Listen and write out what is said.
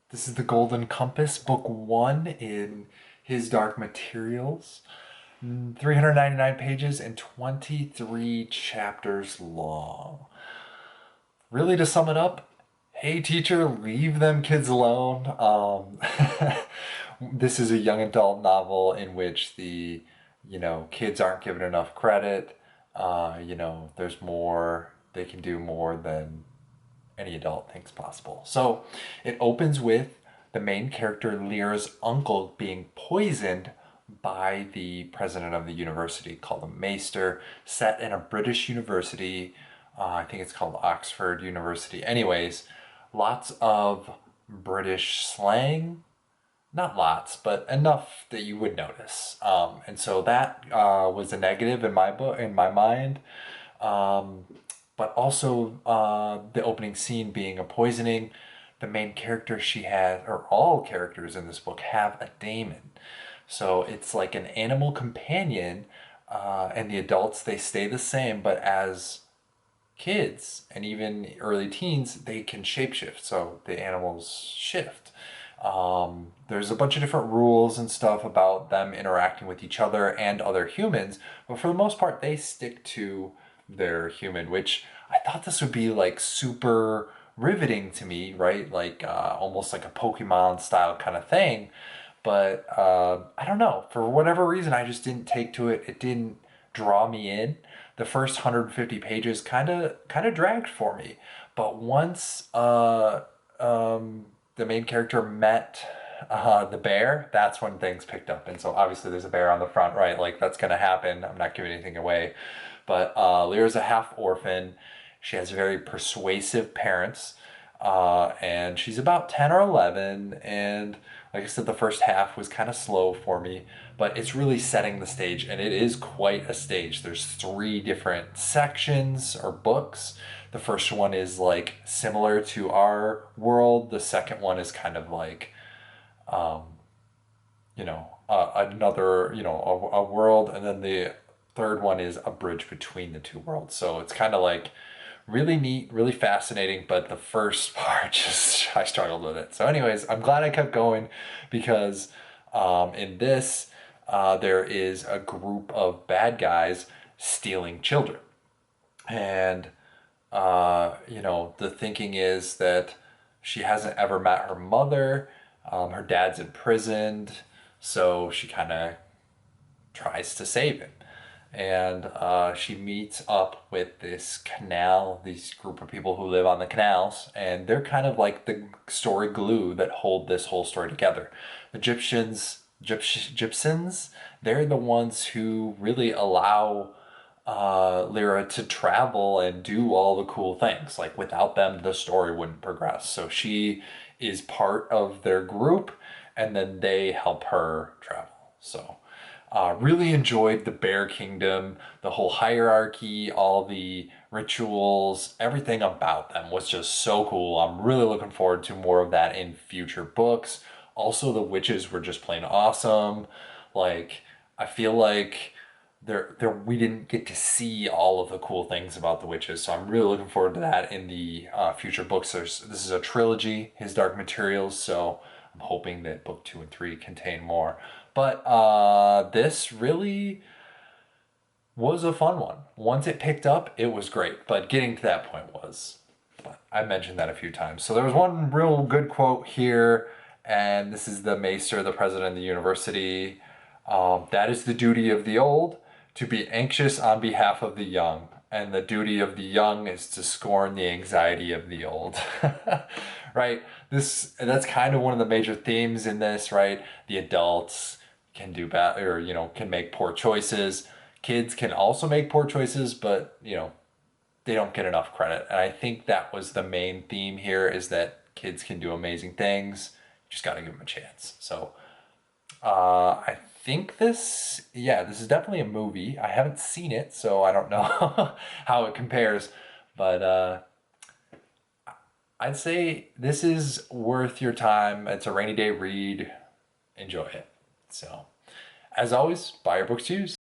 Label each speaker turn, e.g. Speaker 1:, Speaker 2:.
Speaker 1: This is The Golden Compass, book one in His Dark Materials. 399 pages and 23 chapters long. Really, to sum it up, hey teacher, leave them kids alone. This is a young adult novel in which the, kids aren't given enough credit. There's more, they can do more than any adult thinks possible. So it opens with the main character Lyra's uncle being poisoned by the president of the university called the Maester, set in a British university. I think it's called Oxford University. Anyways, lots of British slang. Not lots, but enough that you would notice. And so that was a negative in my book, in my mind. Um, but also the opening scene being a poisoning. The main character she has, or all characters in this book, have a daemon. So it's like an animal companion, and the adults, they stay the same, but as kids and even early teens, they can shapeshift. So the animals shift. There's a bunch of different rules and stuff about them interacting with each other and other humans, but for the most part, they stick to their human, which I thought this would be like super riveting to me, right? Like almost like a Pokemon style kind of thing. But I don't know. For whatever reason, I just didn't take to it. It didn't draw me in. The first 150 pages kind of dragged for me. But once the main character met the bear, that's when things picked up. And so obviously there's a bear on the front, right? Like that's gonna happen. I'm not giving anything away. But Lyra's a half orphan. She has very persuasive parents. And she's about 10 or 11. And like I said, the first half was kind of slow for me, but it's really setting the stage, and it is quite a stage. There's three different sections or books. The first one is like similar to our world. The second one is kind of like, um, another, a world. And then the third one is a bridge between the two worlds. So it's kind of like really neat, really fascinating, but the first part just I struggled with it. So, anyways, I'm glad I kept going because in this there is a group of bad guys stealing children, and the thinking is that she hasn't ever met her mother. Her dad's imprisoned, so she kind of tries to save him. And she meets up with this canal, this group of people who live on the canals, and they're kind of like the story glue that hold this whole story together. The Gypsians, they're the ones who really allow Lyra to travel and do all the cool things. Like without them, the story wouldn't progress. So she is part of their group, and then they help her travel. So really enjoyed the Bear Kingdom, the whole hierarchy, all the rituals, everything about them was just so cool. I'm really looking forward to more of that in future books. Also, the witches were just plain awesome. Like, I feel like there we didn't get to see all of the cool things about the witches, so I'm really looking forward to that in the future books. This is a trilogy, His Dark Materials, so I'm hoping that book two and three contain more. But this really was a fun one. Once it picked up, it was great, but getting to that point was. But I mentioned that a few times. So there was one real good quote here, and this is the Maester, the president of the university. That is the duty of the old, to be anxious on behalf of the young, and the duty of the young is to scorn the anxiety of the old. Right? That's kind of one of the major themes in this, right? The adults can do bad, or can make poor choices. Kids can also make poor choices, but they don't get enough credit. And I think that was the main theme here, is that kids can do amazing things. You just got to give them a chance. So I think this is definitely a movie. I haven't seen it, so I don't know how it compares. But I'd say this is worth your time. It's a rainy day read. Enjoy it. So, as always, buy your books to use.